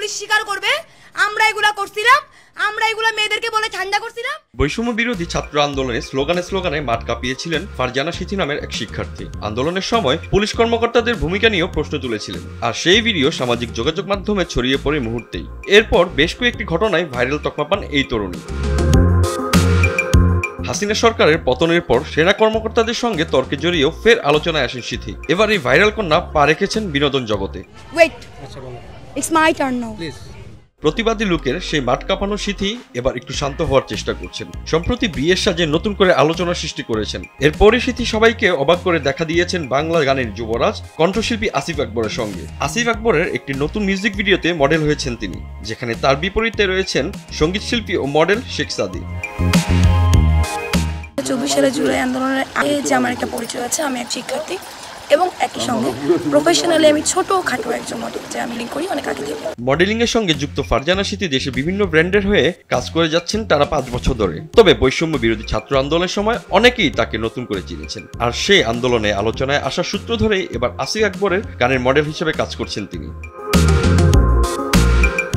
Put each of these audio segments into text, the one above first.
Police স্বীকার করবে আমরা এগুলা করছিলাম, আমরা এগুলা মেয়েদেরকে বলে ঠান্ডা করছিলাম। বৈষম্য বিরোধী ছাত্র আন্দোলনে স্লোগানে মাঠ কাঁপিয়েছিলেন ফারজানা সিথি নামের এক শিক্ষার্থী। আন্দোলনের সময় পুলিশ কর্মকর্তাদের ভূমিকা নিয়েও প্রশ্ন তুলেছিলেন, আর সেই ভিডিও সামাজিক যোগাযোগ মাধ্যমে ছড়িয়ে পড়ে মুহূর্তেই। এরপর বেশ কয়েকটি ঘটনায় ভাইরাল তকমা পান এই তরুণী। হাসিনা সরকারের পতনের পর সেনা কর্মকর্তাদের সঙ্গে তর্কে জড়িয়েও ফের আলোচনায় আসেন সিথি। এবার এই ভাইরাল কন্যা পা রেখেছেন বিনোদন জগতে। প্রতিবাদী লোকের সেই মাঠ কাঁপানো সিথি এবার একটু শান্ত হওয়ার চেষ্টা করছেন। সম্প্রতি বিয়ের সাজে নতুন করে আলোচনা সৃষ্টি করেছেন। এরপরে সিথি সবাইকে অবাক করে দেখা দিয়েছেন বাংলা গানের যুবরাজ কণ্ঠশিল্পী আসিফ আকবরের সঙ্গে। আসিফ আকবরের একটি নতুন মিউজিক ভিডিওতে মডেল হয়েছেন তিনি, যেখানে তার বিপরীতে রয়েছেন সঙ্গীত শিল্পী ও মডেল শেখ সাদি। 24 সালে জুলাই আন্দোলনের আগে যে আমার একটা পরিচয় আছে, আমি এক শিক্ষার্থী এবং একই সঙ্গে প্রফেশনালি আমি ছোটখাটো একজন মডেল, যে আমি লিঙ্ক করি অনেক আগে থেকে। মডেলিং এর সঙ্গে যুক্ত ফারজানা সিথি দেশে বিভিন্ন ব্র্যান্ডের হয়ে কাজ করে যাচ্ছেন টানা 5 বছর ধরে। তবে বৈষম্য বিরোধী ছাত্র আন্দোলনের সময় অনেকেই তাকে নতুন করে চিনেছেন, আর সেই আন্দোলনে আলোচনায় আসার সূত্র ধরেই এবার আসিফ আকবরের গানের মডেল হিসেবে কাজ করছেন তিনি।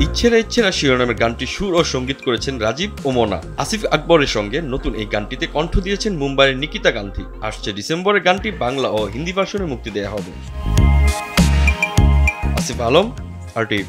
ইচ্ছেরা শিরোনামের গানটি সুর ও সঙ্গীত করেছেন রাজীব ও মোনা। আসিফ আকবরের সঙ্গে নতুন এই গানটিতে কণ্ঠ দিয়েছেন মুম্বাইয়ের নিকিতা গান্ধী। আসছে ডিসেম্বরে গানটি বাংলা ও হিন্দি ভার্সনে মুক্তি দেওয়া হবে। আসিফ আলম, RTV।